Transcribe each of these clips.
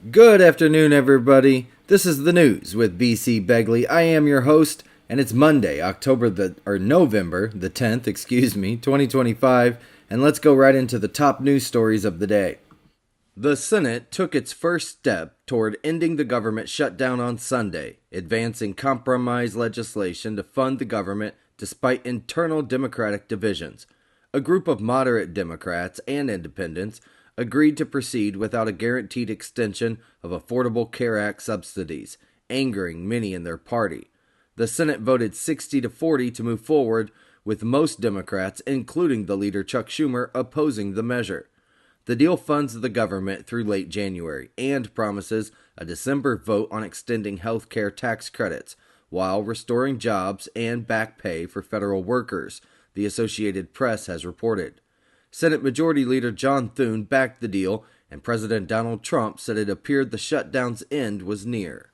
Good afternoon, everybody. This is the news with b.c.begley. I am your host, and it's Monday, November the 10th, 2025, and let's go right into the top news stories of the day. The Senate took its first step toward ending the government shutdown on Sunday, advancing compromise legislation to fund the government despite internal Democratic divisions. A group of moderate Democrats and independents agreed to proceed without a guaranteed extension of Affordable Care Act subsidies, angering many in their party. The Senate voted 60 to 40 to move forward, with most Democrats, including the leader Chuck Schumer, opposing the measure. The deal funds the government through late January and promises a December vote on extending health care tax credits while restoring jobs and back pay for federal workers, the Associated Press has reported. Senate Majority Leader John Thune backed the deal, and President Donald Trump said it appeared the shutdown's end was near.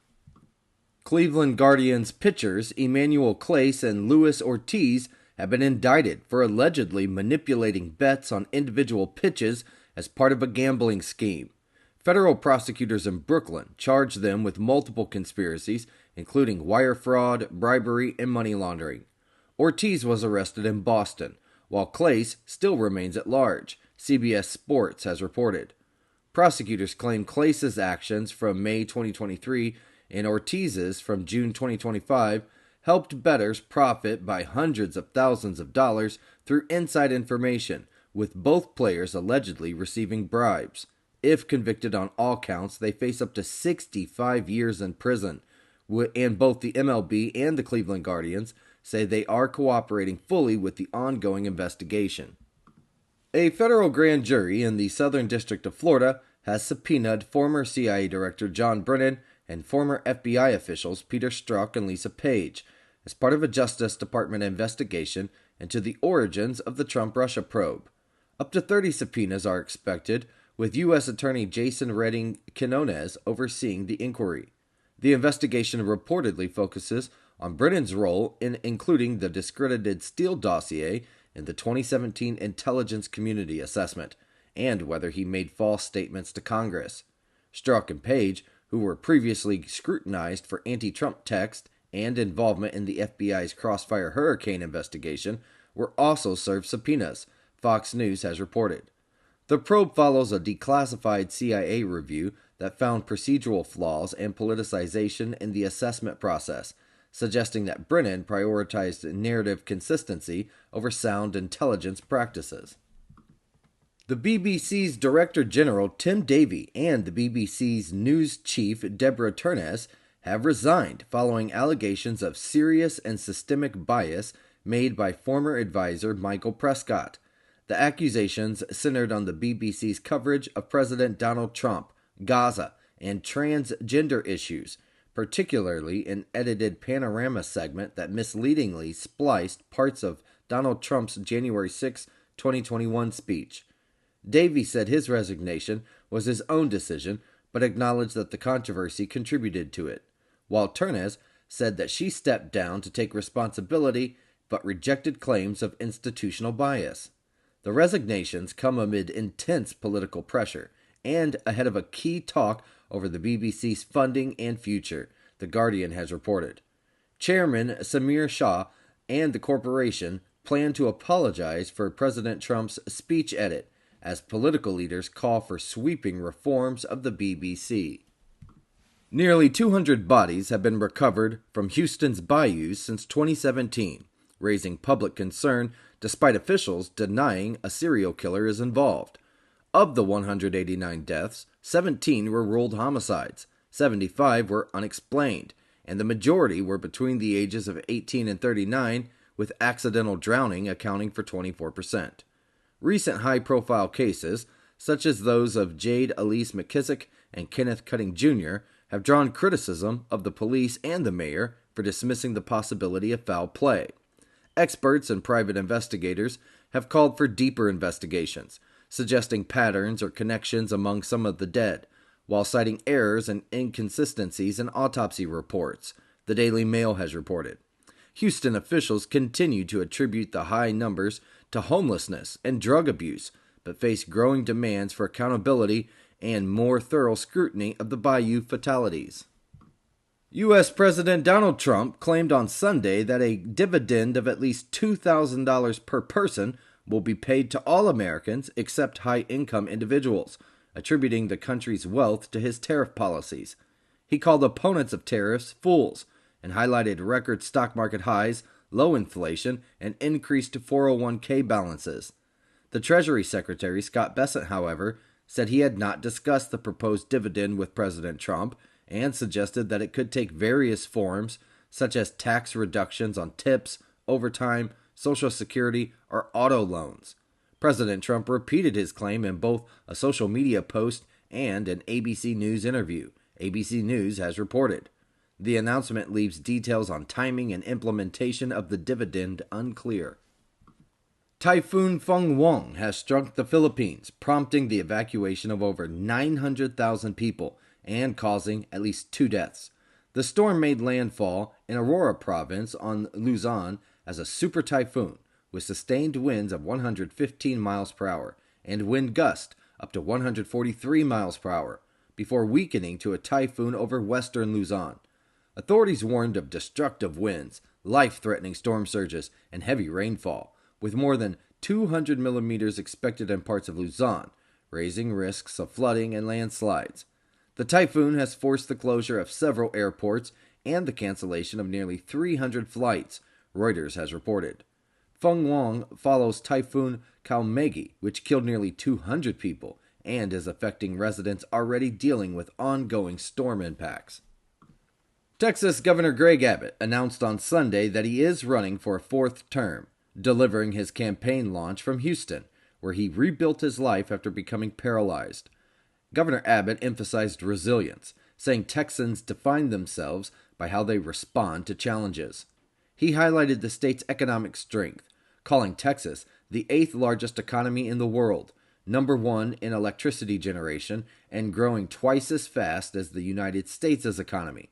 Cleveland Guardians pitchers Emmanuel Clase and Luis Ortiz have been indicted for allegedly manipulating bets on individual pitches as part of a gambling scheme. Federal prosecutors in Brooklyn charged them with multiple conspiracies, including wire fraud, bribery, and money laundering. Ortiz was arrested in Boston, while Clase still remains at large, CBS Sports has reported. Prosecutors claim Clase's actions from May 2023 and Ortiz's from June 2025 helped bettors profit by hundreds of thousands of dollars through inside information, with both players allegedly receiving bribes. If convicted on all counts, they face up to 65 years in prison, and both the MLB and the Cleveland Guardians say they are cooperating fully with the ongoing investigation. A federal grand jury in the Southern District of Florida has subpoenaed former CIA Director John Brennan and former FBI officials Peter Strzok and Lisa Page as part of a Justice Department investigation into the origins of the Trump-Russia probe. Up to 30 subpoenas are expected, with U.S. Attorney Jason Redding Quinones overseeing the inquiry. The investigation reportedly focuses on Brennan's role in including the discredited Steele dossier in the 2017 Intelligence Community Assessment, and whether he made false statements to Congress. Strzok and Page, who were previously scrutinized for anti-Trump text and involvement in the FBI's Crossfire Hurricane investigation, were also served subpoenas, Fox News has reported. The probe follows a declassified CIA review that found procedural flaws and politicization in the assessment process, suggesting that Brennan prioritized narrative consistency over sound intelligence practices. The BBC's Director General Tim Davie and the BBC's news chief Deborah Turness have resigned following allegations of serious and systemic bias made by former advisor Michael Prescott. The accusations centered on the BBC's coverage of President Donald Trump, Gaza, and transgender issues, particularly an edited Panorama segment that misleadingly spliced parts of Donald Trump's January 6, 2021 speech. Davie said his resignation was his own decision, but acknowledged that the controversy contributed to it, while Turness said that she stepped down to take responsibility but rejected claims of institutional bias. The resignations come amid intense political pressure and ahead of a key talk over the BBC's funding and future, The Guardian has reported. Chairman Samir Shah and the corporation plan to apologize for President Trump's speech edit as political leaders call for sweeping reforms of the BBC. Nearly 200 bodies have been recovered from Houston's bayous since 2017, raising public concern despite officials denying a serial killer is involved. Of the 189 deaths, 17 were ruled homicides, 75 were unexplained, and the majority were between the ages of 18 and 39, with accidental drowning accounting for 24%. Recent high-profile cases, such as those of Jade Elise McKissick and Kenneth Cutting Jr., have drawn criticism of the police and the mayor for dismissing the possibility of foul play. Experts and private investigators have called for deeper investigations, suggesting patterns or connections among some of the dead, while citing errors and inconsistencies in autopsy reports, the Daily Mail has reported. Houston officials continue to attribute the high numbers to homelessness and drug abuse, but face growing demands for accountability and more thorough scrutiny of the Bayou fatalities. U.S. President Donald Trump claimed on Sunday that a dividend of at least $2,000 per person will be paid to all Americans except high-income individuals, attributing the country's wealth to his tariff policies. He called opponents of tariffs fools and highlighted record stock market highs, low inflation, and increased 401k balances. The Treasury Secretary, Scott Bessent, however, said he had not discussed the proposed dividend with President Trump and suggested that it could take various forms, such as tax reductions on tips, overtime, Social Security, or auto loans. President Trump repeated his claim in both a social media post and an ABC News interview, ABC News has reported. The announcement leaves details on timing and implementation of the dividend unclear. Typhoon Fenghuang has struck the Philippines, prompting the evacuation of over 900,000 people and causing at least 2 deaths. The storm made landfall in Aurora Province on Luzon as a super typhoon with sustained winds of 115 miles per hour and wind gusts up to 143 miles per hour before weakening to a typhoon over western Luzon. Authorities warned of destructive winds, life-threatening storm surges, and heavy rainfall, with more than 200 millimeters expected in parts of Luzon, raising risks of flooding and landslides. The typhoon has forced the closure of several airports and the cancellation of nearly 300 flights, Reuters has reported. Fenghuang follows Typhoon Kaomegi, which killed nearly 200 people and is affecting residents already dealing with ongoing storm impacts. Texas Governor Greg Abbott announced on Sunday that he is running for a 4th term, delivering his campaign launch from Houston, where he rebuilt his life after becoming paralyzed. Governor Abbott emphasized resilience, saying Texans define themselves by how they respond to challenges. He highlighted the state's economic strength, calling Texas the 8th largest economy in the world, number 1 in electricity generation, and growing twice as fast as the United States' economy.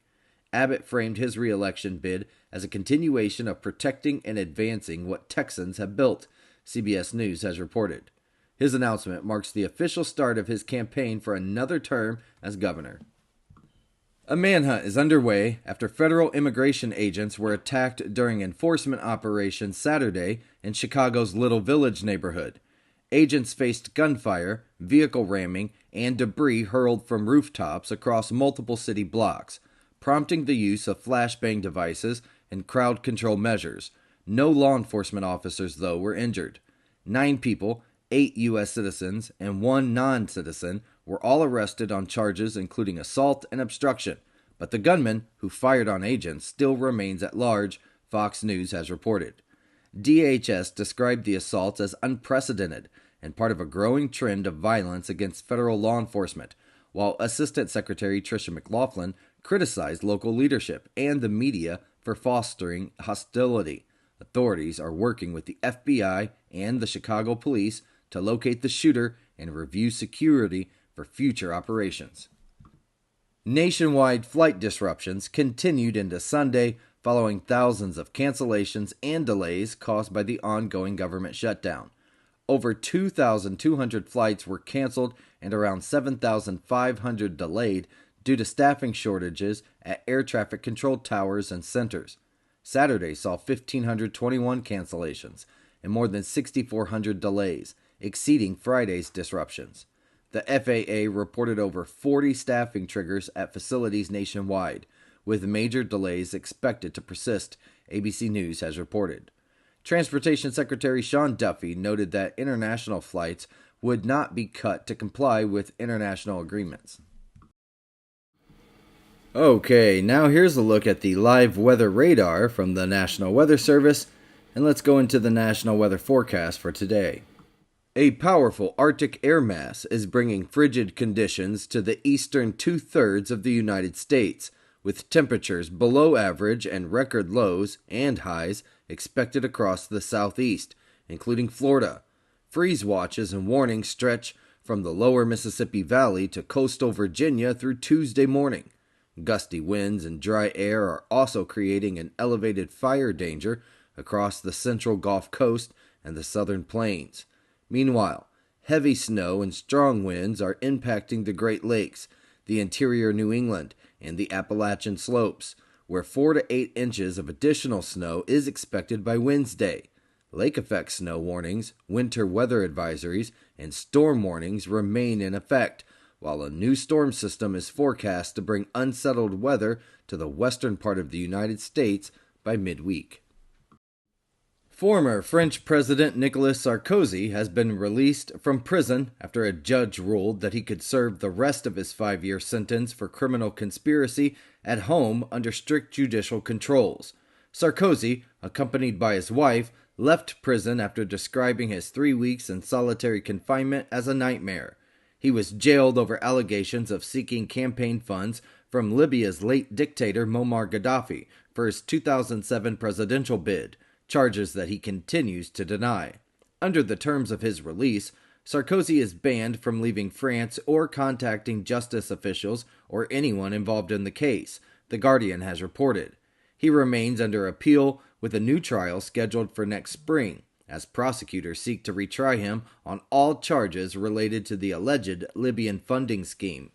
Abbott framed his re-election bid as a continuation of protecting and advancing what Texans have built, CBS News has reported. His announcement marks the official start of his campaign for another term as governor. A manhunt is underway after federal immigration agents were attacked during enforcement operations Saturday in Chicago's Little Village neighborhood. Agents faced gunfire, vehicle ramming, and debris hurled from rooftops across multiple city blocks, prompting the use of flashbang devices and crowd control measures. No law enforcement officers, though, were injured. 9 people, 8 U.S. citizens, and 1 non-citizen were all arrested on charges including assault and obstruction, but the gunman, who fired on agents, still remains at large, Fox News has reported. DHS described the assaults as unprecedented and part of a growing trend of violence against federal law enforcement, while Assistant Secretary Tricia McLaughlin criticized local leadership and the media for fostering hostility. Authorities are working with the FBI and the Chicago police to locate the shooter and review security for future operations. Nationwide flight disruptions continued into Sunday following thousands of cancellations and delays caused by the ongoing government shutdown. Over 2,200 flights were canceled and around 7,500 delayed due to staffing shortages at air traffic control towers and centers. Saturday saw 1,521 cancellations and more than 6,400 delays, exceeding Friday's disruptions. The FAA reported over 40 staffing triggers at facilities nationwide, with major delays expected to persist, ABC News has reported. Transportation Secretary Sean Duffy noted that international flights would not be cut to comply with international agreements. Okay, now here's a look at the live weather radar from the National Weather Service, and let's go into the national weather forecast for today. A powerful Arctic air mass is bringing frigid conditions to the eastern 2/3 of the United States, with temperatures below average and record lows and highs expected across the southeast, including Florida. Freeze watches and warnings stretch from the lower Mississippi Valley to coastal Virginia through Tuesday morning. Gusty winds and dry air are also creating an elevated fire danger across the central Gulf Coast and the southern plains. Meanwhile, Heavy snow and strong winds are impacting the Great Lakes, the interior New England, and the Appalachian slopes, where 4 to 8 inches of additional snow is expected by Wednesday. Lake effect snow warnings, winter weather advisories, and storm warnings remain in effect, while a new storm system is forecast to bring unsettled weather to the western part of the United States by midweek. Former French President Nicolas Sarkozy has been released from prison after a judge ruled that he could serve the rest of his 5-year sentence for criminal conspiracy at home under strict judicial controls. Sarkozy, accompanied by his wife, left prison after describing his 3 weeks in solitary confinement as a nightmare. He was jailed over allegations of seeking campaign funds from Libya's late dictator Muammar Gaddafi for his 2007 presidential bid, charges that he continues to deny. Under the terms of his release, Sarkozy is banned from leaving France or contacting justice officials or anyone involved in the case, The Guardian has reported. He remains under appeal with a new trial scheduled for next spring, as prosecutors seek to retry him on all charges related to the alleged Libyan funding scheme.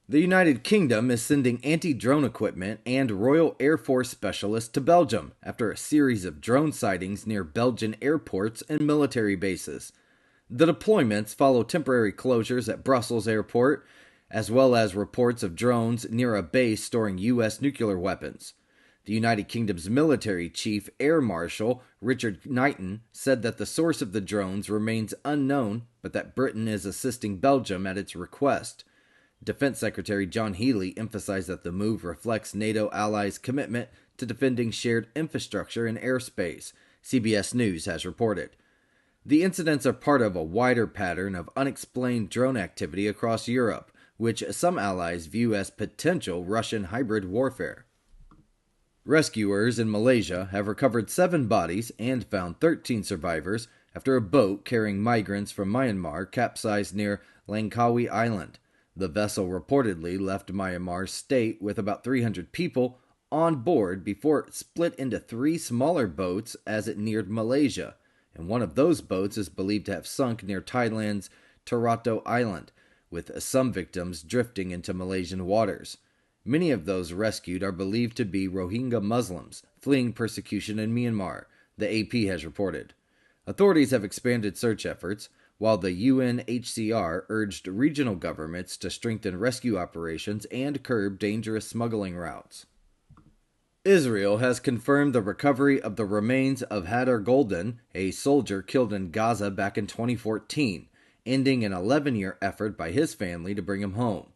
The United Kingdom is sending anti-drone equipment and Royal Air Force specialists to Belgium after a series of drone sightings near Belgian airports and military bases. The deployments follow temporary closures at Brussels Airport, as well as reports of drones near a base storing U.S. nuclear weapons. The United Kingdom's military chief Air Marshal Richard Knighton said that the source of the drones remains unknown, but that Britain is assisting Belgium at its request. Defense Secretary John Healey emphasized that the move reflects NATO allies' commitment to defending shared infrastructure and airspace, CBS News has reported. The incidents are part of a wider pattern of unexplained drone activity across Europe, which some allies view as potential Russian hybrid warfare. Rescuers in Malaysia have recovered 7 bodies and found 13 survivors after a boat carrying migrants from Myanmar capsized near Langkawi Island. The vessel reportedly left Myanmar's state with about 300 people on board before it split into 3 smaller boats as it neared Malaysia, and one of those boats is believed to have sunk near Thailand's Tarato Island, with some victims drifting into Malaysian waters. Many of those rescued are believed to be Rohingya Muslims fleeing persecution in Myanmar, the AP has reported. Authorities have expanded search efforts, while the UNHCR urged regional governments to strengthen rescue operations and curb dangerous smuggling routes. Israel has confirmed the recovery of the remains of Hadar Golden, a soldier killed in Gaza back in 2014, ending an 11-year effort by his family to bring him home.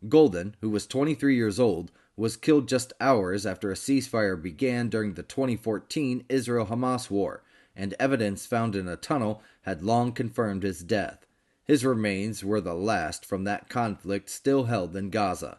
Golden, who was 23 years old, was killed just hours after a ceasefire began during the 2014 Israel-Hamas war, and evidence found in a tunnel had long confirmed his death. His remains were the last from that conflict still held in Gaza.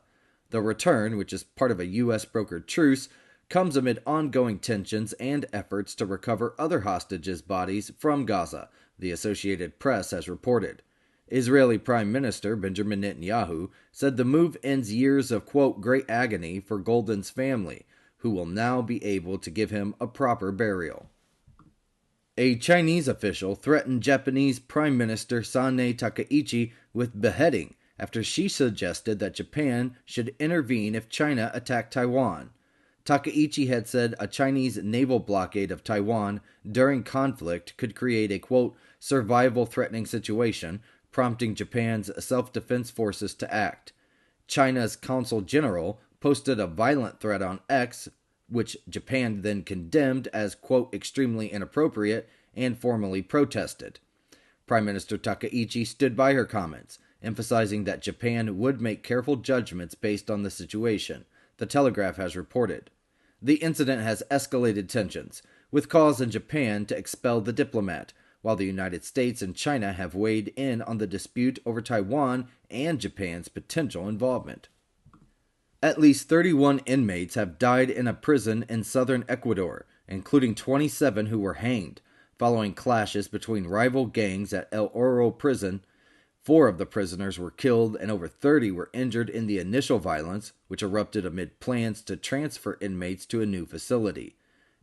The return, which is part of a U.S.-brokered truce, comes amid ongoing tensions and efforts to recover other hostages' bodies from Gaza, the Associated Press has reported. Israeli Prime Minister Benjamin Netanyahu said the move ends years of, quote, great agony for Golden's family, who will now be able to give him a proper burial. A Chinese official threatened Japanese Prime Minister Sanae Takaichi with beheading after she suggested that Japan should intervene if China attacked Taiwan. Takaichi had said a Chinese naval blockade of Taiwan during conflict could create a, quote, survival-threatening situation, prompting Japan's self-defense forces to act. China's Consul General posted a violent threat on X, which Japan then condemned as, quote, extremely inappropriate and formally protested. Prime Minister Takaichi stood by her comments, emphasizing that Japan would make careful judgments based on the situation, the Telegraph has reported. The incident has escalated tensions, with calls in Japan to expel the diplomat, while the United States and China have weighed in on the dispute over Taiwan and Japan's potential involvement. At least 31 inmates have died in a prison in southern Ecuador, including 27 who were hanged, following clashes between rival gangs at El Oro prison. 4 of the prisoners were killed and over 30 were injured in the initial violence, which erupted amid plans to transfer inmates to a new facility.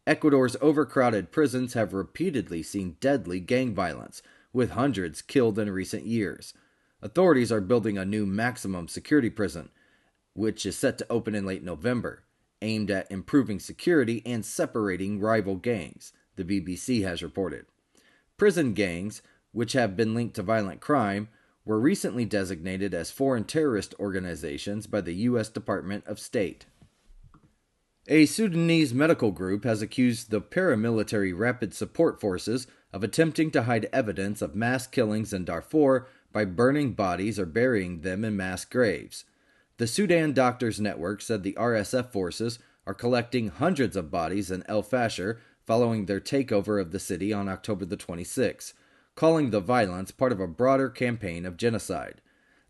Ecuador's overcrowded prisons have repeatedly seen deadly gang violence, with hundreds killed in recent years. Authorities are building a new maximum security prison, which is set to open in late November, aimed at improving security and separating rival gangs, the BBC has reported. Prison gangs, which have been linked to violent crime, were recently designated as foreign terrorist organizations by the U.S. Department of State. A Sudanese medical group has accused the paramilitary Rapid Support Forces of attempting to hide evidence of mass killings in Darfur by burning bodies or burying them in mass graves. The Sudan Doctors Network said the RSF forces are collecting hundreds of bodies in El Fasher following their takeover of the city on October the 26th, calling the violence part of a broader campaign of genocide.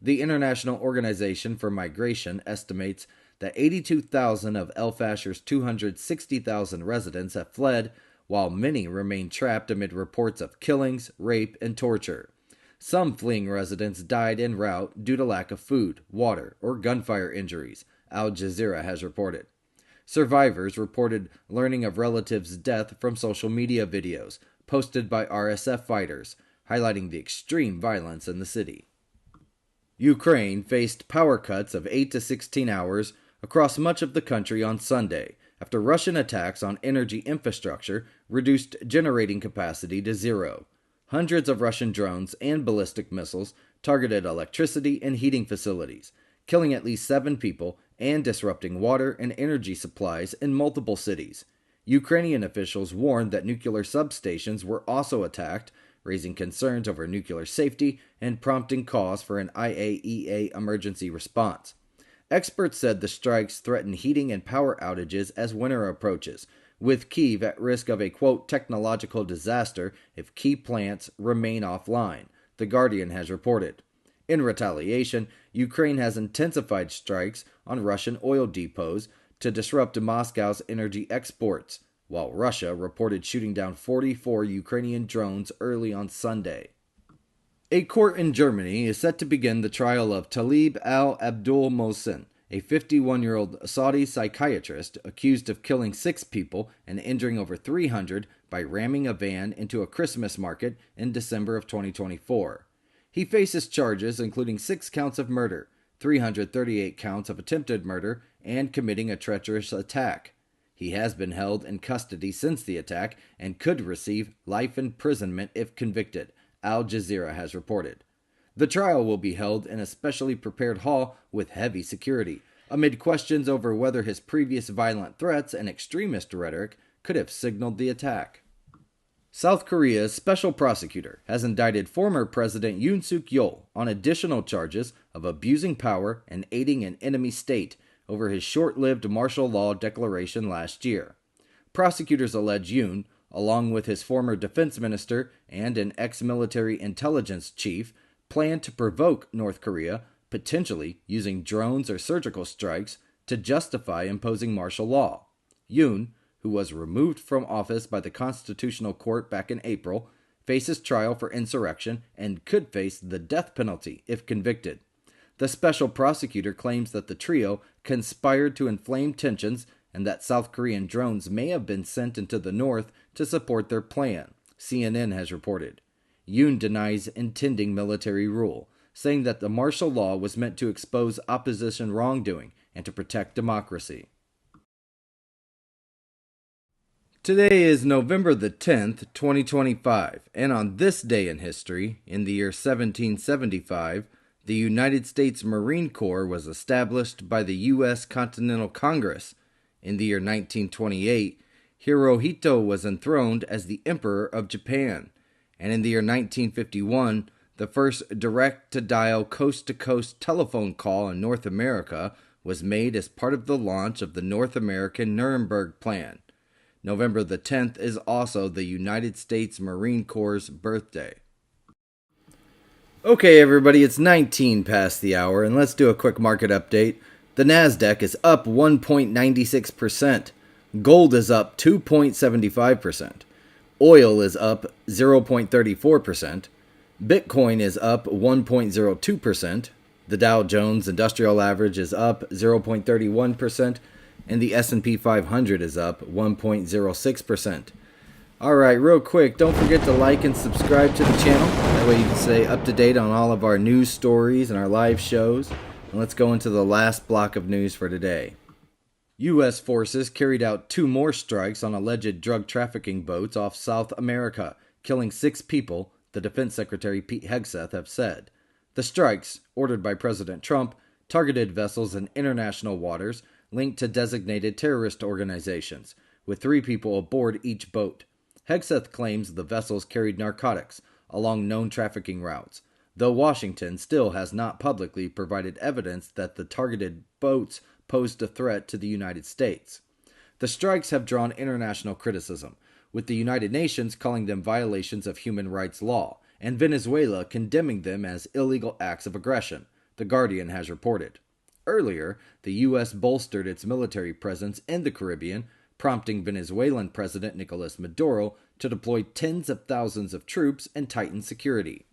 The International Organization for Migration estimates that 82,000 of El Fasher's 260,000 residents have fled, while many remain trapped amid reports of killings, rape, and torture. Some fleeing residents died en route due to lack of food, water, or gunfire injuries, Al Jazeera has reported. Survivors reported learning of relatives' death from social media videos posted by RSF fighters, highlighting the extreme violence in the city. Ukraine faced power cuts of 8 to 16 hours across much of the country on Sunday after Russian attacks on energy infrastructure reduced generating capacity to zero. Hundreds of Russian drones and ballistic missiles targeted electricity and heating facilities, killing at least 7 people and disrupting water and energy supplies in multiple cities. Ukrainian officials warned that nuclear substations were also attacked, raising concerns over nuclear safety and prompting calls for an IAEA emergency response. Experts said the strikes threaten heating and power outages as winter approaches, with Kyiv at risk of a, quote, technological disaster if key plants remain offline, The Guardian has reported. In retaliation, Ukraine has intensified strikes on Russian oil depots to disrupt Moscow's energy exports, while Russia reported shooting down 44 Ukrainian drones early on Sunday. A court in Germany is set to begin the trial of Talib al-Abdul Mohsen, a 51-year-old Saudi psychiatrist accused of killing 6 people and injuring over 300 by ramming a van into a Christmas market in December of 2024. He faces charges including 6 counts of murder, 338 counts of attempted murder, and committing a treacherous attack. He has been held in custody since the attack and could receive life imprisonment if convicted, Al Jazeera has reported. The trial will be held in a specially prepared hall with heavy security, amid questions over whether his previous violent threats and extremist rhetoric could have signaled the attack. South Korea's special prosecutor has indicted former President Yoon Suk-yeol on additional charges of abusing power and aiding an enemy state over his short-lived martial law declaration last year. Prosecutors allege Yoon, along with his former defense minister and an ex-military intelligence chief, planned to provoke North Korea, potentially using drones or surgical strikes, to justify imposing martial law. Yoon, who was removed from office by the Constitutional Court back in April, faces trial for insurrection and could face the death penalty if convicted. The special prosecutor claims that the trio conspired to inflame tensions and that South Korean drones may have been sent into the north to support their plan, CNN has reported. Yoon denies intending military rule, saying that the martial law was meant to expose opposition wrongdoing and to protect democracy. Today is November the 10th, 2025, and on this day in history, in the year 1775, the United States Marine Corps was established by the U.S. Continental Congress. In the year 1928, Hirohito was enthroned as the Emperor of Japan, and in the year 1951, the first direct-to-dial coast-to-coast telephone call in North America was made as part of the launch of the North American Nuremberg Plan. November the 10th is also the United States Marine Corps' birthday. Okay, everybody, it's 19 past the hour, and let's do a quick market update. The Nasdaq is up 1.96%. Gold is up 2.75%. Oil is up 0.34%. Bitcoin is up 1.02%. The Dow Jones Industrial Average is up 0.31%. And the S&P 500 is up 1.06%. Alright, real quick, don't forget to like and subscribe to the channel. That way you can stay up to date on all of our news stories and our live shows. And let's go into the last block of news for today. U.S. forces carried out 2 more strikes on alleged drug trafficking boats off South America, killing 6 people, the Defense Secretary Pete Hegseth have said. The strikes, ordered by President Trump, targeted vessels in international waters linked to designated terrorist organizations, with 3 people aboard each boat. Hegseth claims the vessels carried narcotics along known trafficking routes, though Washington still has not publicly provided evidence that the targeted boats posed a threat to the United States. The strikes have drawn international criticism, with the United Nations calling them violations of human rights law, and Venezuela condemning them as illegal acts of aggression, The Guardian has reported. Earlier, the U.S. bolstered its military presence in the Caribbean, prompting Venezuelan President Nicolas Maduro to deploy tens of thousands of troops and tighten security.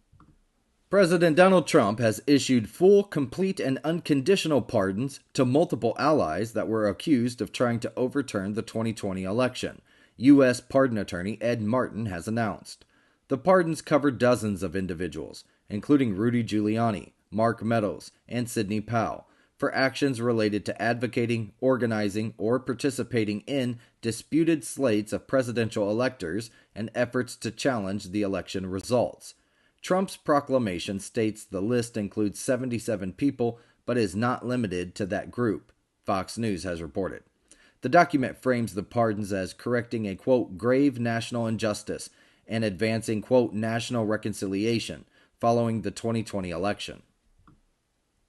President Donald Trump has issued full, complete, and unconditional pardons to multiple allies that were accused of trying to overturn the 2020 election, U.S. pardon attorney Ed Martin has announced. The pardons cover dozens of individuals, including Rudy Giuliani, Mark Meadows, and Sidney Powell, for actions related to advocating, organizing, or participating in disputed slates of presidential electors and efforts to challenge the election results. Trump's proclamation states the list includes 77 people, but is not limited to that group, Fox News has reported. The document frames the pardons as correcting a, quote, grave national injustice and advancing, quote, national reconciliation following the 2020 election.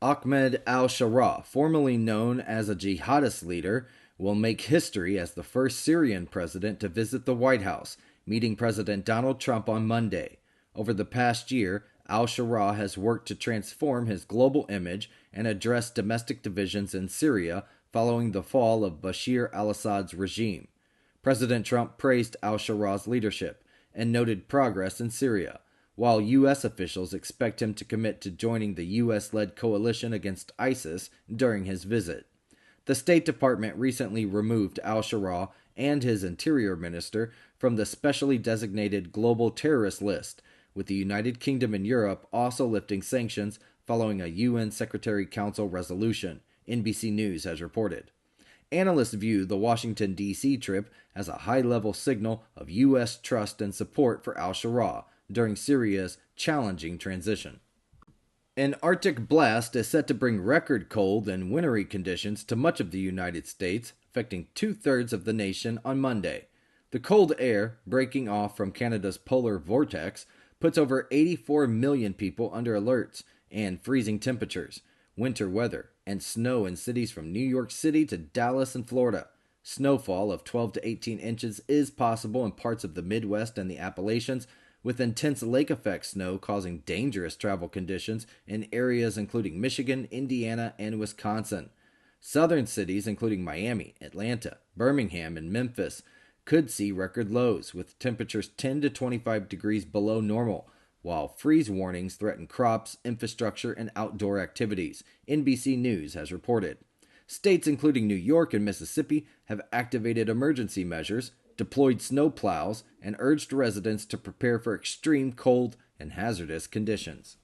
Ahmed al-Sharaa, formerly known as a jihadist leader, will make history as the first Syrian president to visit the White House, meeting President Donald Trump on Monday. Over the past year, al-Sharaa has worked to transform his global image and address domestic divisions in Syria following the fall of Bashar al-Assad's regime. President Trump praised al-Sharaa's leadership and noted progress in Syria, while U.S. officials expect him to commit to joining the U.S.-led coalition against ISIS during his visit. The State Department recently removed al-Sharaa and his interior minister from the specially designated global terrorist list, with the United Kingdom and Europe also lifting sanctions following a UN Secretary Council resolution, NBC News has reported. Analysts view the Washington, D.C. trip as a high-level signal of U.S. trust and support for al-Sharaa during Syria's challenging transition. An Arctic blast is set to bring record cold and wintry conditions to much of the United States, affecting 2/3 of the nation on Monday. The cold air, breaking off from Canada's polar vortex, puts over 84 million people under alerts and freezing temperatures, winter weather, and snow in cities from New York City to Dallas and Florida. Snowfall of 12 to 18 inches is possible in parts of the Midwest and the Appalachians, with intense lake effect snow causing dangerous travel conditions in areas including Michigan, Indiana, and Wisconsin. Southern cities including Miami, Atlanta, Birmingham, and Memphis could see record lows, with temperatures 10 to 25 degrees below normal, while freeze warnings threaten crops, infrastructure, and outdoor activities, NBC News has reported. States including New York and Mississippi have activated emergency measures, deployed snow plows, and urged residents to prepare for extreme cold and hazardous conditions.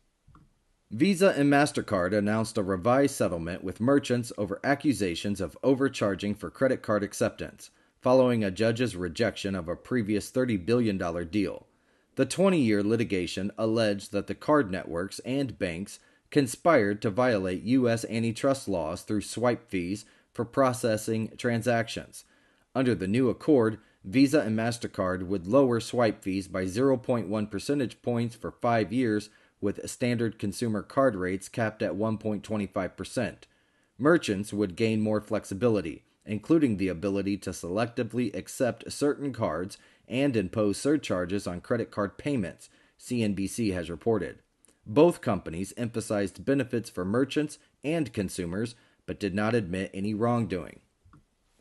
Visa and MasterCard announced a revised settlement with merchants over accusations of overcharging for credit card acceptance, following a judge's rejection of a previous $30 billion deal. The 20-year litigation alleged that the card networks and banks conspired to violate U.S. antitrust laws through swipe fees for processing transactions. Under the new accord, Visa and MasterCard would lower swipe fees by 0.1 percentage points for 5 years, with standard consumer card rates capped at 1.25%. Merchants would gain more flexibility, including the ability to selectively accept certain cards and impose surcharges on credit card payments, CNBC has reported. Both companies emphasized benefits for merchants and consumers, but did not admit any wrongdoing.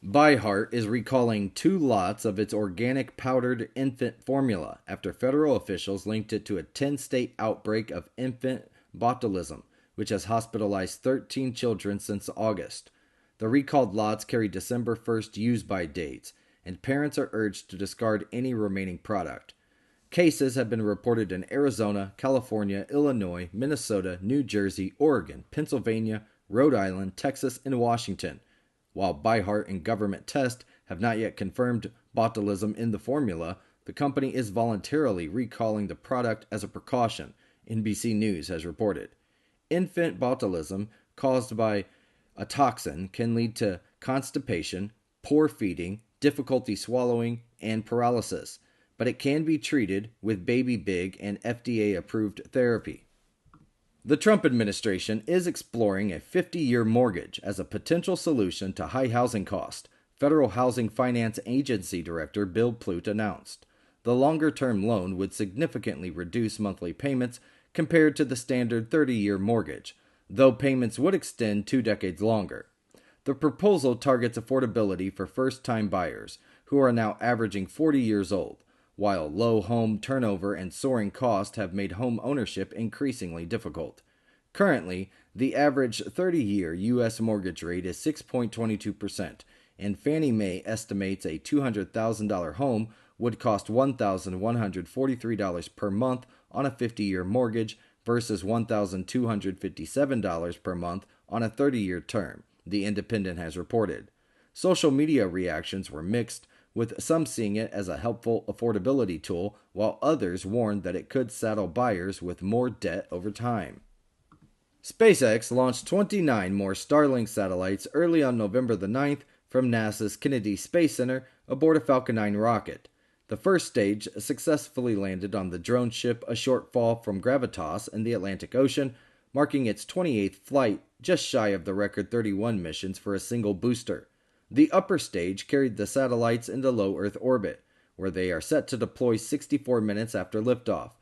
ByHeart is recalling 2 lots of its organic powdered infant formula after federal officials linked it to a 10-state outbreak of infant botulism, which has hospitalized 13 children since August. The recalled lots carry December 1st use-by dates, and parents are urged to discard any remaining product. Cases have been reported in Arizona, California, Illinois, Minnesota, New Jersey, Oregon, Pennsylvania, Rhode Island, Texas, and Washington. While ByHeart and Government Test have not yet confirmed botulism in the formula, the company is voluntarily recalling the product as a precaution, NBC News has reported. Infant botulism caused by a toxin can lead to constipation, poor feeding, difficulty swallowing, and paralysis, but it can be treated with Baby Big and FDA-approved therapy. The Trump administration is exploring a 50-year mortgage as a potential solution to high housing costs, Federal Housing Finance Agency Director Bill Plute announced. The longer-term loan would significantly reduce monthly payments compared to the standard 30-year mortgage, though payments would extend 2 decades longer. The proposal targets affordability for first-time buyers, who are now averaging 40 years old, while low home turnover and soaring costs have made home ownership increasingly difficult. Currently, the average 30-year U.S. mortgage rate is 6.22%, and Fannie Mae estimates a $200,000 home would cost $1,143 per month on a 50-year mortgage versus $1,257 per month on a 30-year term, The Independent has reported. Social media reactions were mixed, with some seeing it as a helpful affordability tool, while others warned that it could saddle buyers with more debt over time. SpaceX launched 29 more Starlink satellites early on November the 9th from NASA's Kennedy Space Center aboard a Falcon 9 rocket. The first stage successfully landed on the drone ship a short fall from Gravitas in the Atlantic Ocean, marking its 28th flight, just shy of the record 31 missions for a single booster. The upper stage carried the satellites into low Earth orbit, where they are set to deploy 64 minutes after liftoff,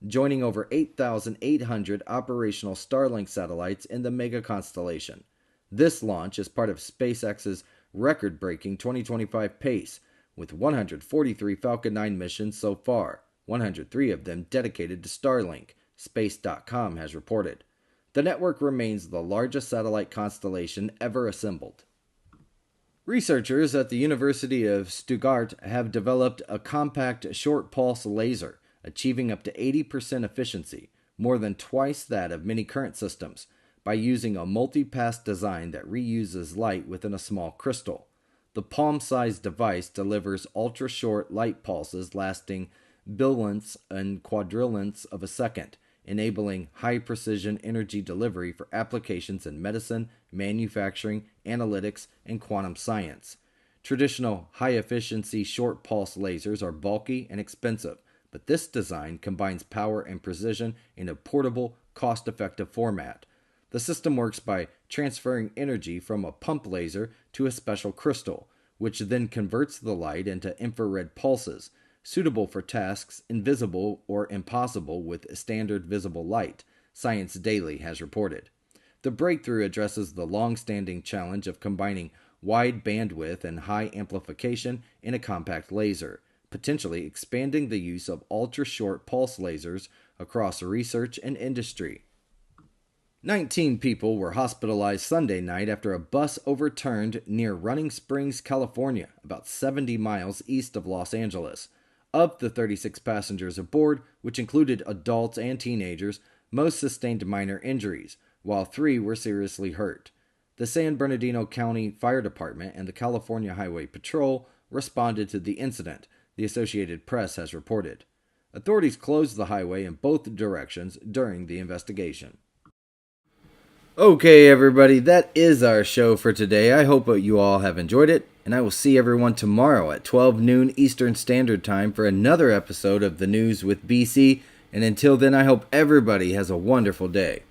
joining over 8,800 operational Starlink satellites in the mega constellation. This launch is part of SpaceX's record-breaking 2025 pace, with 143 Falcon 9 missions so far, 103 of them dedicated to Starlink, Space.com has reported. The network remains the largest satellite constellation ever assembled. Researchers at the University of Stuttgart have developed a compact short-pulse laser, achieving up to 80% efficiency, more than twice that of many current systems, by using a multi-pass design that reuses light within a small crystal. The palm-sized device delivers ultra-short light pulses lasting billionths and quadrillionths of a second, enabling high-precision energy delivery for applications in medicine, manufacturing, analytics, and quantum science. Traditional high-efficiency short-pulse lasers are bulky and expensive, but this design combines power and precision in a portable, cost-effective format. The system works by transferring energy from a pump laser to a special crystal, which then converts the light into infrared pulses, suitable for tasks invisible or impossible with standard visible light, Science Daily has reported. The breakthrough addresses the long-standing challenge of combining wide bandwidth and high amplification in a compact laser, potentially expanding the use of ultra-short pulse lasers across research and industry. 19 people were hospitalized Sunday night after a bus overturned near Running Springs, California, about 70 miles east of Los Angeles. Of the 36 passengers aboard, which included adults and teenagers, most sustained minor injuries, while 3 were seriously hurt. The San Bernardino County Fire Department and the California Highway Patrol responded to the incident, the Associated Press has reported. Authorities closed the highway in both directions during the investigation. Okay, everybody, that is our show for today. I hope you all have enjoyed it, and I will see everyone tomorrow at 12 noon Eastern Standard Time for another episode of The News with BC, and until then, I hope everybody has a wonderful day.